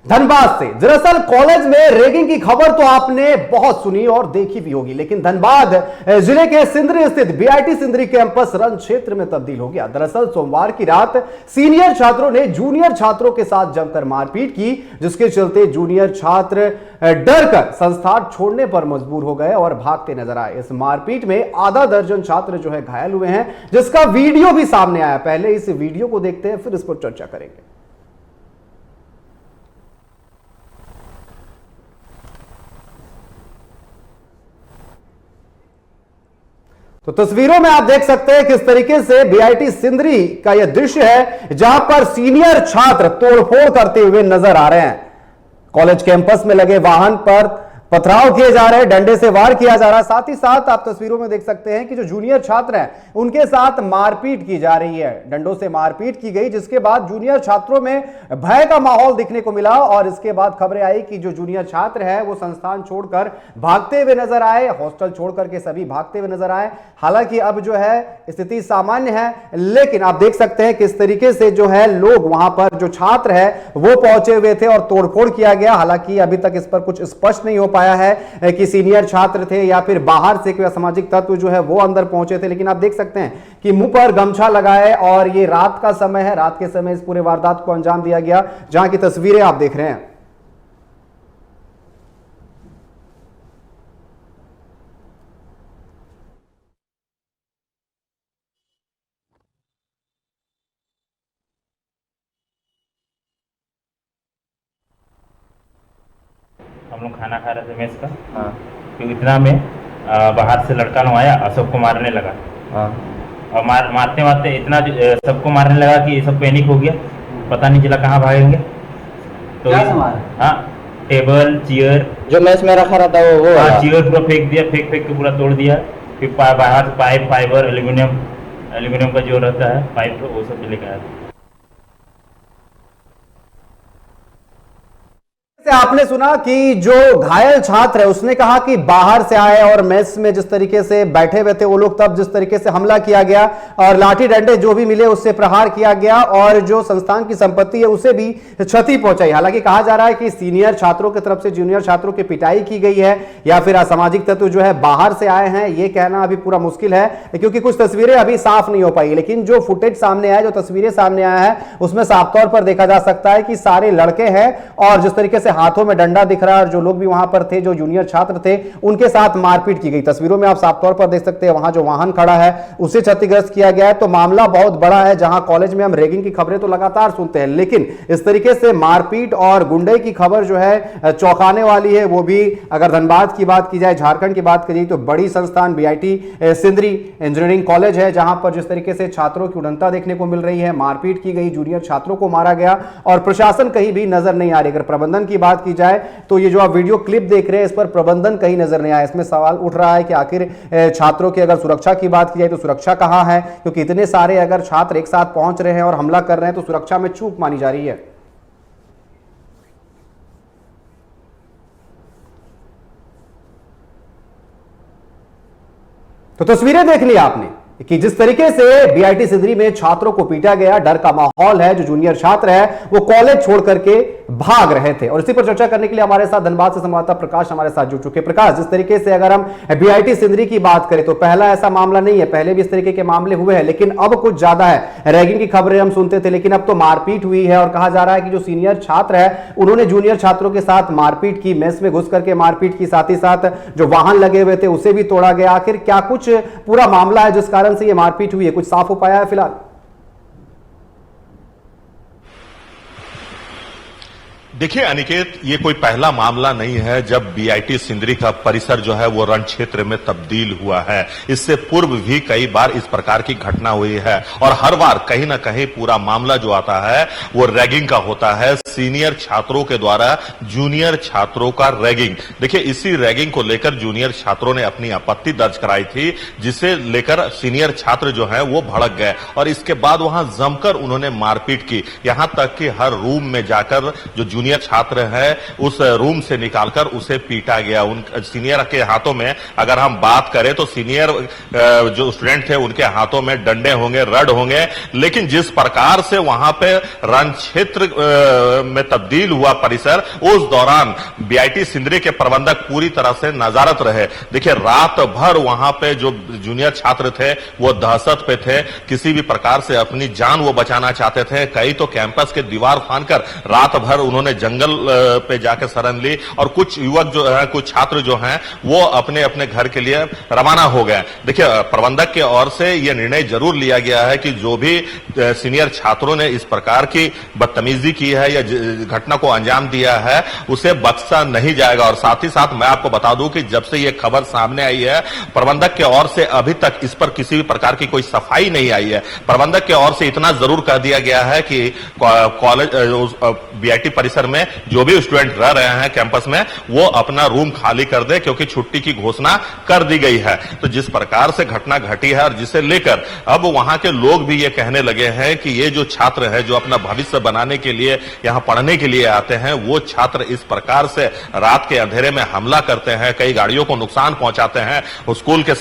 धनबाद से दरअसल कॉलेज में रैगिंग की खबर तो आपने बहुत सुनी और देखी भी होगी, लेकिन धनबाद जिले के सिंदरी स्थित बीआईटी सिंदरी कैंपस रण क्षेत्र में तब्दील हो गया। दरअसल सोमवार की रात सीनियर छात्रों ने जूनियर छात्रों के साथ जमकर मारपीट की, जिसके चलते जूनियर छात्र डरकर संस्थान छोड़ने पर मजबूर हो गए और भागते नजर आए। इस मारपीट में आधा दर्जन छात्र जो है घायल हुए हैं, जिसका वीडियो भी सामने आया। पहले इस वीडियो को देखते हैं, फिर इस पर चर्चा करेंगे। तो तस्वीरों में आप देख सकते हैं किस तरीके से बीआईटी सिंदरी का यह दृश्य है, जहां पर सीनियर छात्र तोड़फोड़ करते हुए नजर आ रहे हैं। कॉलेज कैंपस में लगे वाहन पर पथराव किए जा रहे हैं, डंडे से वार किया जा रहा है। साथ ही साथ आप तस्वीरों में देख सकते हैं कि जो जूनियर छात्र हैं उनके साथ मारपीट की जा रही है, डंडों से मारपीट की गई, जिसके बाद जूनियर छात्रों में भय का माहौल दिखने को मिला और इसके बाद खबरें आई कि जो जूनियर छात्र है वो संस्थान छोड़कर भागते हुए नजर आए, हॉस्टल छोड़कर के सभी भागते हुए नजर आए। हालांकि अब जो है स्थिति सामान्य है, लेकिन आप देख सकते हैं किस तरीके से जो है लोग वहां पर जो छात्र है वो पहुंचे हुए थे और तोड़फोड़ किया गया। हालांकि अभी तक इस पर कुछ स्पष्ट नहीं हो पाया है कि सीनियर छात्र थे या फिर बाहर से कोई असामाजिक तत्व जो है वो अंदर पहुंचे थे, लेकिन आप देख सकते हैं कि मुंह पर गमछा लगाए और ये रात का समय है, रात के समय इस पूरे वारदात को अंजाम दिया गया, जहां की तस्वीरें आप देख रहे हैं। हम लोग खाना खा रहे थे मेस का। हाँ। तो इतना में बाहर से लड़का लोग आया और सबको मारने लगा। हाँ। और मारते मारते इतना सबको मारने लगा कि सब पैनिक हो गया, पता नहीं चला कहाँ भागेंगे। तो हाँ, टेबल चेयर जो मेस में रखा रहता वो हाँ, चेयर पूरा फेंक दिया, फेंक के पूरा तोड़ दिया। फिर बाहर पाइप फाइबर एल्यूमिनियम का जो रहता है पाइप, वो सब लेकर आया। आपने सुना कि जो घायल छात्र है उसने कहा कि बाहर से आए और मेस में जिस तरीके से बैठे हुए थे वो लोग, तब जिस तरीके से हमला किया गया और लाठी डंडे जो भी मिले उससे प्रहार किया गया और जो संस्थान की संपत्ति है उसे भी क्षति पहुंचाई। हालांकि कहा जा रहा है कि सीनियर छात्रों की तरफ से जूनियर छात्रों की पिटाई की गई है या फिर असामाजिक तत्व जो है बाहर से आए हैं, यह कहना अभी पूरा मुश्किल है क्योंकि कुछ तस्वीरें अभी साफ नहीं हो पाई। लेकिन जो फुटेज सामने आया, जो तस्वीरें सामने आया है, उसमें साफ तौर पर देखा जा सकता है कि सारे लड़के हैं और जिस तरीके से हाथों में डंडा दिख रहा है और जो लोग भी वहां पर थे, जो जूनियर छात्र थे, उनके साथ मारपीट की गई। तस्वीरों में आप साफ तौर पर देख सकते हैं वहां जो वाहन खड़ा है उसे क्षतिग्रस्त किया गया है। तो मामला बहुत बड़ा है, जहां कॉलेज में हम रैगिंग की खबरें तो लगातार सुनते हैं, लेकिन इस तरीके से मारपीट और गुंडे की खबर जो है चौंकाने वाली है। वो भी अगर धनबाद की बात की जाए, झारखंड की बात की जाए, तो बड़ी संस्थान बीआईटी सिंदरी इंजीनियरिंग कॉलेज है, जहां पर जिस तरीके से छात्रों की उड़नता देखने को मिल रही है, मारपीट की गई, जूनियर छात्रों को मारा गया और प्रशासन कहीं भी नजर नहीं आ रही। अगर प्रबंधन की बात की जाए तो ये जो आप वीडियो क्लिप देख रहे हैं, इस पर प्रबंधन कहीं नजर नहीं आया। इसमें सवाल उठ रहा है कि आखिर छात्रों की अगर सुरक्षा की बात की जाए तो सुरक्षा कहां है, क्योंकि इतने सारे अगर छात्र एक साथ पहुंच रहे हैं और हमला कर रहे हैं तो सुरक्षा में चूक मानी जा रही है। तो तस्वीरें देख ली आपने कि जिस तरीके से बीआईटी सिंदरी में छात्रों को पीटा गया, डर का माहौल है। जो जूनियर छात्र है वो कॉलेज छोड़ करके भाग रहे थे और इसी पर चर्चा करने के लिए हमारे साथ धनबाद से संवाददाता प्रकाश हमारे साथ जुड़ चुके। प्रकाश, जिस तरीके से अगर हम बीआईटी सिंदरी की बात करें तो पहला ऐसा मामला नहीं है, पहले भी इस तरीके के मामले हुए हैं, लेकिन अब कुछ ज्यादा है। रैगिंग की खबरें हम सुनते थे, लेकिन अब तो मारपीट हुई है और कहा जा रहा है कि जो सीनियर छात्र है उन्होंने जूनियर छात्रों के साथ मारपीट की, मेस में घुस करके मारपीट की, साथ ही साथ जो वाहन लगे हुए थे उसे भी तोड़ा गया। आखिर क्या कुछ पूरा मामला है जिस कारण से यह मारपीट हुई है, कुछ साफ हो पाया है फिलहाल? देखिए अनिकेत, ये कोई पहला मामला नहीं है जब बीआईटी सिंदरी का परिसर जो है वो रण क्षेत्र में तब्दील हुआ है। इससे पूर्व भी कई बार इस प्रकार की घटना हुई है और हर बार कहीं ना कहीं पूरा मामला जो आता है वो रैगिंग का होता है, सीनियर छात्रों के द्वारा जूनियर छात्रों का रैगिंग। देखिए इसी रैगिंग को लेकर जूनियर छात्रों ने अपनी आपत्ति दर्ज कराई थी, जिसे लेकर सीनियर छात्र जो है वो भड़क गए और इसके बाद वहां जमकर उन्होंने मारपीट की, यहां तक कि हर रूम में जाकर जो जूनियर छात्र है उस रूम से निकालकर उसे पीटा गया। उन सीनियर के हाथों में अगर हम बात करें तो सीनियर जो स्टूडेंट थे उनके हाथों में डंडे होंगे, रड होंगे, लेकिन जिस प्रकार से वहां पे रण क्षेत्र में तब्दील हुआ परिसर, उस दौरान बीआईटी सिंदरी के प्रबंधक पूरी तरह से नजारत रहे। देखिए रात भर वहां पे जो जूनियर छात्र थे वो दहशत पे थे, किसी भी प्रकार से अपनी जान वो बचाना चाहते थे। कई तो कैंपस के दीवार फांदकर रात भर उन्होंने जंगल पे जाकर शरण ली और कुछ युवक जो है, कुछ छात्र जो हैं वो अपने अपने घर के लिए रवाना हो गए। देखिए प्रबंधक की ओर से यह निर्णय जरूर लिया गया है कि जो भी सीनियर छात्रों ने इस प्रकार की बदतमीजी की है या घटना को अंजाम दिया है उसे बख्शा नहीं जाएगा। और साथ ही साथ मैं आपको बता दूं कि जब से यह खबर सामने आई है प्रबंधक की ओर से अभी तक इस पर किसी भी प्रकार की कोई सफाई नहीं आई है। प्रबंधक की ओर से इतना जरूर कह दिया गया है कि कॉलेज बीआईटी परिसर में जो भी स्टूडेंट रह रहे हैं कैंपस में वो अपना रूम खाली कर दे क्योंकि छुट्टी की घोषणा कर दी गई है। तो जिस प्रकार से घटना घटी है और जिसे लेकर अब वहां के लोग भी ये कहने लगे हैं कि ये जो छात्र है जो अपना भविष्य बनाने के लिए यहां पढ़ने के लिए आते हैं वो छात्र इस प्रकार से रात के अंधेरे में हमला करते हैं, कई गाड़ियों को नुकसान पहुंचाते हैं, स्कूल के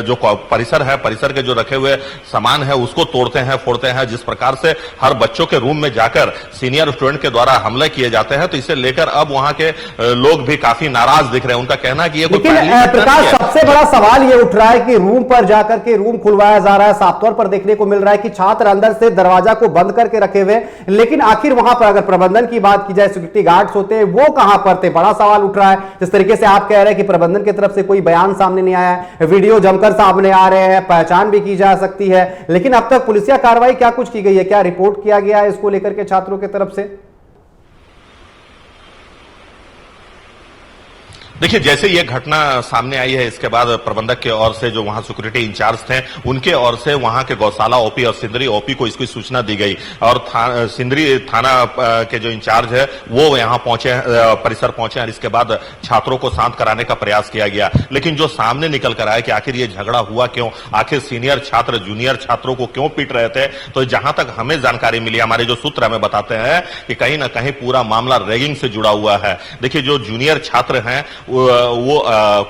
जो परिसर है, परिसर के जो रखे हुए सामान है उसको तोड़ते हैं, फोड़ते हैं। जिस प्रकार से हर बच्चों के रूम में जाकर सीनियर स्टूडेंट के द्वारा हमले किए जाते हैं, तो इसे लेकर अब वहां के लोग भी काफी नाराज दिख रहे हैं। उनका कहना है कि ये लेकिन प्रकाश सबसे बड़ा सवाल ये उठ रहा है कि रूम पर जाकर के रूम खुलवाया जा रहा है, साफ तौर पर देखने को मिल रहा है कि छात्र अंदर से दरवाजा को बंद करके रखे हुए, लेकिन आखिर वहां पर अगर प्रबंधन की बात की जाए, सिक्योरिटी गार्ड्स होते हैं वो कहां पर थे, बड़ा सवाल उठ रहा है। जिस तरीके से आप कह रहे हैं कि प्रबंधन की तरफ से कोई बयान सामने नहीं आया है, वीडियो जमकर सामने आ रहे हैं, पहचान भी की जा सकती है, लेकिन अब तक पुलिसिया कार्रवाई क्या कुछ की गई है, क्या रिपोर्ट किया गया है इसको लेकर के छात्रों की तरफ से? देखिए जैसे ये घटना सामने आई है इसके बाद प्रबंधक के ओर से जो वहां सिक्योरिटी इंचार्ज थे उनके ओर से वहां के गौशाला ओपी और सिंदरी ओपी को इसकी सूचना दी गई और सिंदरी थाना के जो इंचार्ज है वो यहां पहुंचे, परिसर पहुंचे और इसके बाद छात्रों को शांत कराने का प्रयास किया गया। लेकिन जो सामने निकल कर आया कि आखिर ये झगड़ा हुआ क्यों, आखिर सीनियर छात्र जूनियर छात्रों को क्यों पीट रहे थे, तो जहां तक हमें जानकारी मिली, हमारे जो सूत्र हमें बताते हैं कि कहीं ना कहीं पूरा मामला रैगिंग से जुड़ा हुआ है। देखिए जो जूनियर छात्र हैं वो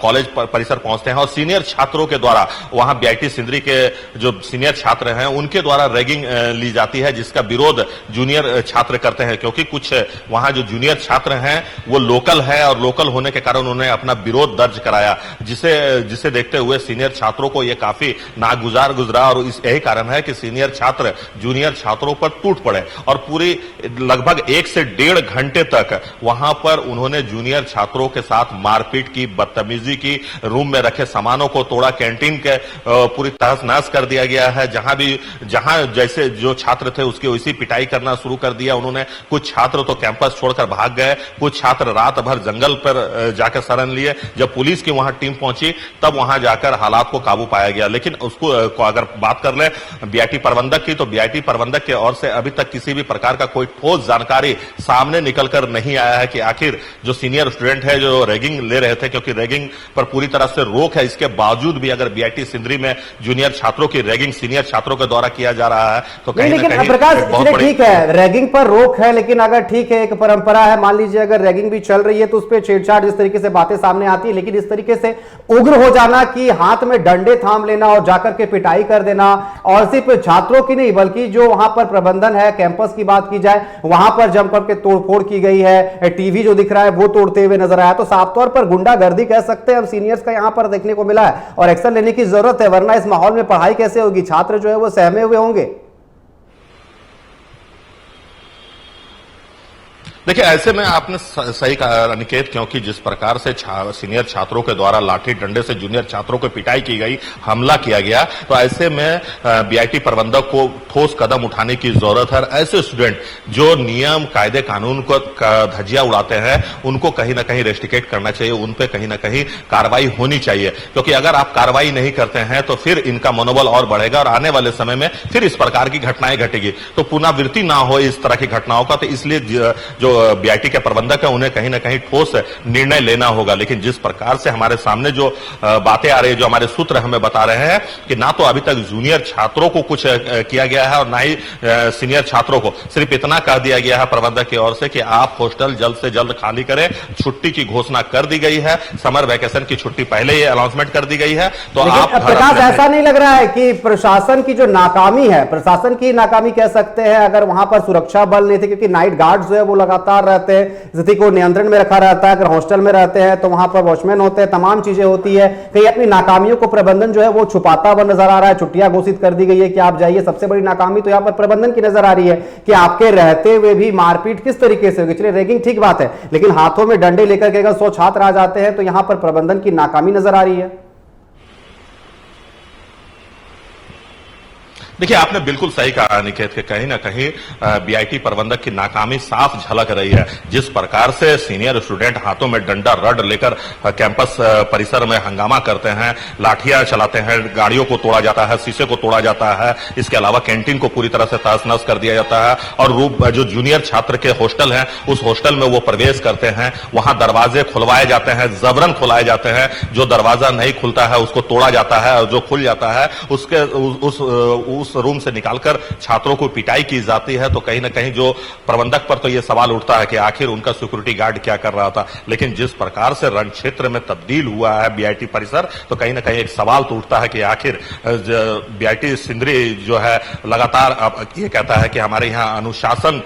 कॉलेज परिसर पहुंचते हैं और सीनियर छात्रों के द्वारा वहां बीआईटी सिंदरी के जो सीनियर छात्र हैं उनके द्वारा रैगिंग ली जाती है, जिसका विरोध जूनियर छात्र करते हैं। क्योंकि कुछ वहां जो जूनियर छात्र हैं वो लोकल है और लोकल होने के कारण उन्होंने अपना विरोध दर्ज कराया, जिसे देखते हुए सीनियर छात्रों को यह काफी नागुजार गुजरा और यही कारण है कि सीनियर छात्र जूनियर छात्रों पर टूट पड़े और पूरी लगभग 1 से 1.5 घंटे तक वहां पर उन्होंने जूनियर छात्रों के साथ मारपीट की, बदतमीजी की, रूम में रखे सामानों को तोड़ा, कैंटीन के पूरी तहस नहस कर दिया गया है। जहां जैसे जो छात्र थे उसकी वैसी पिटाई करना शुरू कर दिया उन्होंने। कुछ छात्र तो कैंपस छोड़कर भाग गए, कुछ छात्र रात भर जंगल पर जाकर शरण लिए। जब पुलिस की वहां टीम पहुंची तब वहां जाकर हालात को काबू पाया गया। लेकिन उसको अगर बात कर ले बीआईटी प्रबंधक की, तो बीआईटी प्रबंधक की ओर से अभी तक किसी भी प्रकार का कोई ठोस जानकारी सामने निकलकर नहीं आया है कि आखिर जो सीनियर स्टूडेंट है जो रैगिंग ले रहे थे, क्योंकि रैगिंग पर पूरी तरह से रोक है, इसके बावजूद भी अगर बीआईटी सिंदरी में जूनियर छात्रों की रैगिंग सीनियर छात्रों के द्वारा किया जा रहा है तो कहीं ना कहीं प्रकाश ठीक है, रैगिंग पर रोक है, लेकिन अगर ठीक है एक परंपरा है, मान लीजिए अगर रैगिंग भी चल रही है तो उस पर छेड़छाड़ जिस तरीके से बातें सामने आती है, लेकिन इस तरीके से उग्र हो जाना कि हाथ में डंडे थाम लेना और जाकर के पिटाई कर देना, और सिर्फ छात्रों की नहीं बल्कि जो वहां पर प्रबंधन है कैंपस की बात की जाए वहां पर जम करके तोड़फोड़ की गई है, टीवी जो दिख रहा है वो तोड़ते हुए नजर आया, तो साफ तौर पर गुंडागर्दी कह सकते हैं हम सीनियर्स का यहां पर देखने को मिला है और एक्शन लेने की जरूरत है, वरना इस माहौल में पढ़ाई कैसे होगी, छात्र जो है वो सहमे हुए होंगे। देखिए ऐसे में आपने सही कहा अनिकेत, क्योंकि जिस प्रकार से सीनियर छात्रों के द्वारा लाठी डंडे से जूनियर छात्रों को पिटाई की गई, हमला किया गया, तो ऐसे में बीआईटी प्रबंधक को ठोस कदम उठाने की जरूरत है। ऐसे स्टूडेंट जो नियम कायदे कानून को धज्जियां उड़ाते हैं उनको कहीं ना कहीं रेस्ट्रिकेट करना चाहिए, उन पे कहीं ना कहीं कार्रवाई होनी चाहिए, क्योंकि अगर आप कार्रवाई नहीं करते हैं तो फिर इनका मनोबल और बढ़ेगा और आने वाले समय में फिर इस प्रकार की घटनाएं घटेगी, तो पुनरावृत्ति ना हो इस तरह की घटनाओं का। तो इसलिए जो बीआईटी के प्रबंधक है उन्हें कहीं ना कहीं ठोस निर्णय लेना होगा। लेकिन जिस प्रकार से हमारे सामने जो बातें आ रही है, जो हमारे सूत्र हमें बता रहे हैं कि ना तो अभी तक जूनियर छात्रों को कुछ किया गया है और ना ही सीनियर छात्रों को, सिर्फ इतना कह दिया गया है प्रबंधक की ओर से कि आप हॉस्टल जल्द से जल्द खाली करें। छुट्टी की घोषणा कर दी गई है, समर वैकेशन की छुट्टी पहले ही अनाउंसमेंट कर दी गई है। तो आप प्रकाश, ऐसा नहीं लग रहा है कि प्रशासन की जो नाकामी है, प्रशासन की नाकामी कह सकते हैं, अगर वहां पर सुरक्षा बल नहीं थे, क्योंकि नाइट गार्ड जो है वो लगातार रहते हैं, स्थिति को नियंत्रण में रखा रहता है। अगर हॉस्टल में रहते हैं तो वहां पर वॉचमैन होते हैं, तमाम चीजें होती है। कहीं अपनी नाकामियों को प्रबंधन जो है वो छुपाता हुआ नजर आ रहा है। छुट्टियां घोषित कर दी गई है कि आप जाइए। सबसे बड़ी नाकामी तो यहां पर प्रबंधन की नजर आ रही है कि आपके रहते हुए भी मारपीट किस तरीके से होगी। चलिए, रैगिंग ठीक बात है, लेकिन हाथों में डंडे लेकर के अगर 100 छात्र आ जाते हैं तो यहां पर प्रबंधन की नाकामी नजर आ रही है। देखिए, आपने बिल्कुल सही कहा निकेत कि कहीं ना कहीं बीआईटी प्रबंधक की नाकामी साफ झलक रही है। जिस प्रकार से सीनियर स्टूडेंट हाथों में डंडा रड लेकर कैंपस परिसर में हंगामा करते हैं, लाठियां चलाते हैं, गाड़ियों को तोड़ा जाता है, शीशे को तोड़ा जाता है, इसके अलावा कैंटीन को पूरी तरह से तहस-नहस कर दिया जाता है। और जो जूनियर छात्र के हॉस्टल है, उस हॉस्टल में वो प्रवेश करते हैं, वहां दरवाजे खुलवाए जाते हैं, जबरन खुलाए जाते हैं। जो दरवाजा नहीं खुलता है उसको तोड़ा जाता है, और जो खुल जाता है उसके उस रूम से निकालकर छात्रों को पिटाई की जाती है। तो कहीं ना कहीं जो प्रबंधक पर तो यह सवाल उठता है कि आखिर उनका सिक्योरिटी गार्ड क्या कर रहा था। लेकिन जिस प्रकार से रण क्षेत्र में तब्दील हुआ है बीआईटी परिसर, तो कहीं ना कहीं एक सवाल तो उठता है कि आखिर बीआईटी सिंदरी जो है लगातार ये कहता है कि हमारे यहाँ अनुशासन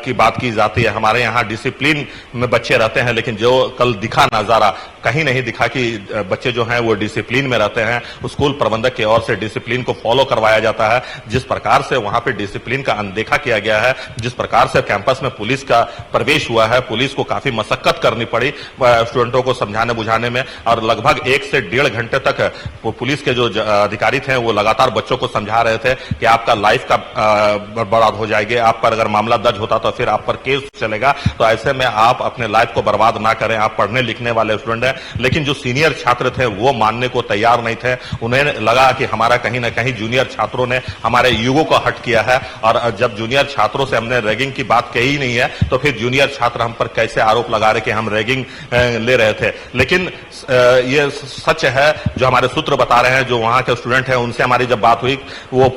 की बात की जाती है, हमारे यहाँ डिसिप्लिन में बच्चे रहते हैं। लेकिन जो कल दिखा नजारा, कहीं नहीं दिखा कि बच्चे जो हैं वो डिसिप्लिन में रहते हैं। स्कूल प्रबंधक की ओर से डिसिप्लिन को फॉलो करवाया जाता है। जिस प्रकार से वहां पे डिसिप्लिन का अनदेखा किया गया है, जिस प्रकार से कैंपस में पुलिस का प्रवेश हुआ है, पुलिस को काफी मशक्कत करनी पड़ी स्टूडेंटों को समझाने बुझाने में, और लगभग 1 से 1.5 घंटे तक पुलिस के जो अधिकारी थे वो लगातार बच्चों को समझा रहे थे कि आपका लाइफ का बर्बाद हो जाएगी, आप पर अगर मामला दर्ज होता तो फिर आप पर केस चलेगा, तो ऐसे में आप अपने लाइफ को बर्बाद ना करें, आप पढ़ने लिखने वाले स्टूडेंट हैं। लेकिन जो सीनियर छात्र थे वो मानने को तैयार नहीं थे। उन्हें लगा कि हमारा कहीं ना कहीं जूनियर छात्रों ने हमारे युगों को हट किया है, और जब जूनियर छात्रों से हमने रैगिंग की बात कही ही नहीं है तो फिर जूनियर छात्र हम पर कैसे आरोप लगा रहे कि हम रैगिंग ले रहे थे। लेकिन ये सच है जो हमारे सूत्र बता रहे हैं, जो वहां के स्टूडेंट हैं उनसे हमारी जब बात हुई, वो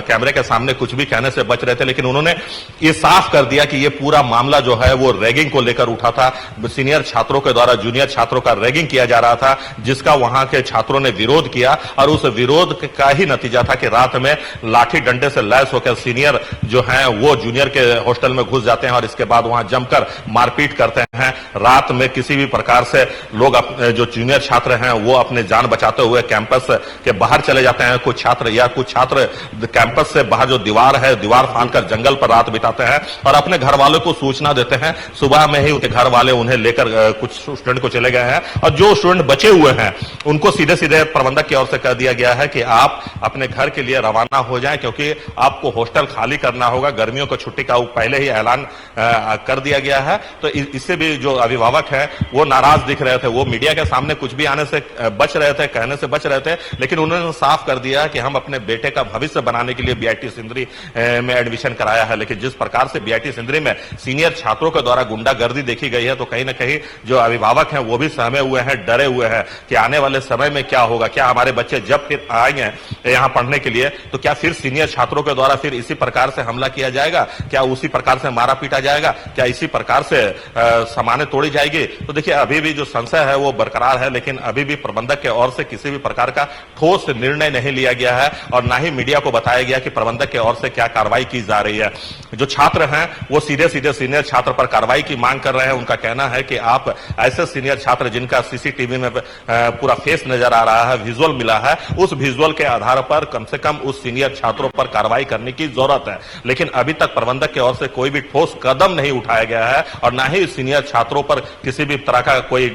कैमरे के सामने कुछ भी कहने से बच रहे थे। लेकिन उन्होंने ये साफ कर दिया कि ये पूरा मामला जो है वो रैगिंग को लेकर उठा था। सीनियर छात्रों के द्वारा जूनियर छात्रों का रैगिंग किया जा रहा था, जिसका वहां के छात्रों ने विरोध किया, और उस विरोध का ही नतीजा था कि रात में लाठी डंडे से लैस होकर सीनियर जो हैं वो जूनियर के हॉस्टल में घुस जाते हैं और इसके बाद वहां जमकर मारपीट करते हैं। रात में किसी भी प्रकार से लोग जो जूनियर छात्र हैं वो अपने जान बचाते हुए कैंपस के बाहर चले जाते हैं। कुछ छात्र कैंपस से बाहर जो दीवार है, दीवार फांदकर जंगल पर रात बिताते हैं और अपने घर वालों को सूचना देते हैं। सुबह में ही उनके घर वाले उन्हें लेकर कुछ स्टूडेंट को चले गए हैं, और जो स्टूडेंट बचे हुए हैं उनको सीधे सीधे प्रबंधक की ओर से कह दिया गया है कि आप अपने घर के लिए रवाना हो जाएं, क्योंकि आपको हॉस्टल खाली करना होगा। गर्मियों की छुट्टी का पहले ही ऐलान कर दिया गया है। तो इससे भी जो अभिभावक हैं वो नाराज दिख रहे थे, वो मीडिया के सामने कुछ भी आने से बच रहे थे, कहने से बच रहे थे। लेकिन उन्होंने साफ कर दिया कि हम अपने बेटे का भविष्य बनाने के लिए बीआईटी सिंदरी में एडमिशन कराया है। लेकिन जिस प्रकार से बीआईटी सिंदरी में सीनियर छात्रों के द्वारा गुंडागर्दी देखी गई है, तो कहीं ना कहीं जो अभिभावक हैं वो भी सहमे हुए हैं, डरे हुए हैं कि आने वाले समय में क्या होगा। क्या हमारे बच्चे जब फिर आएंगे यहां पढ़ने के लिए तो क्या फिर सीनियर छात्रों के द्वारा फिर इसी प्रकार से हमला किया जाएगा? क्या उसी प्रकार से मारा पीटा जाएगा? क्या इसी प्रकार से सामानें तोड़ी जाएगी? तो देखिए, अभी भी जो संशय है वो बरकरार है, लेकिन अभी भी प्रबंधक के ओर से किसी भी प्रकार का ठोस निर्णय नहीं लिया गया है, और ना ही मीडिया को बताया गया कि प्रबंधक के ओर से क्या कार्रवाई की जा रही है। जो छात्र हैं वो सीधे सीधे सीनियर छात्र पर कार्रवाई की मांग कर रहे हैं। उनका कहना है कि आप ऐसे सीनियर छात्र जिनका सीसीटीवी में पूरा फेस नजर आ रहा है, विजुअल मिला है, उस विजुअल के आधार पर कम से कम उस सीनियर छात्रों पर कार्रवाई करने की जरूरत है। लेकिन अभी तक प्रबंधक की ओर से कोई भी ठोस कदम नहीं उठाया गया है, और ना ही सीनियर छात्रों पर किसी भी तरह का कोई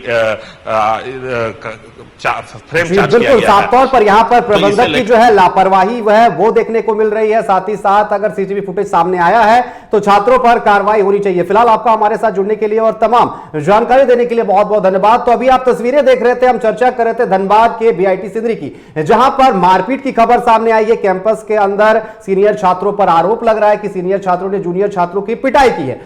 फ्रेम चार्ज किया गया है। साफ तौर पर यहाँ पर प्रबंधक की जो है लापरवाही वो देखने को मिल रही है। साथ ही साथ अगर सीसीटीवी फुटेज सामने आया है तो छात्रों पर कार्रवाई होनी चाहिए। फिलहाल आपका हमारे साथ जुड़ने के लिए और तमाम जानकारी देने के लिए बहुत बहुत धन्यवाद। तो अभी आप तस्वीरें देख रहे थे, हम चर्चा कर रहे थे धनबाद के बीआईटी सिंदरी की, जहां पर मारपीट की खबर सामने आई है। कैंपस के अंदर सीनियर छात्रों पर आरोप लग रहा है कि सीनियर छात्रों ने जूनियर छात्रों की पिटाई की है।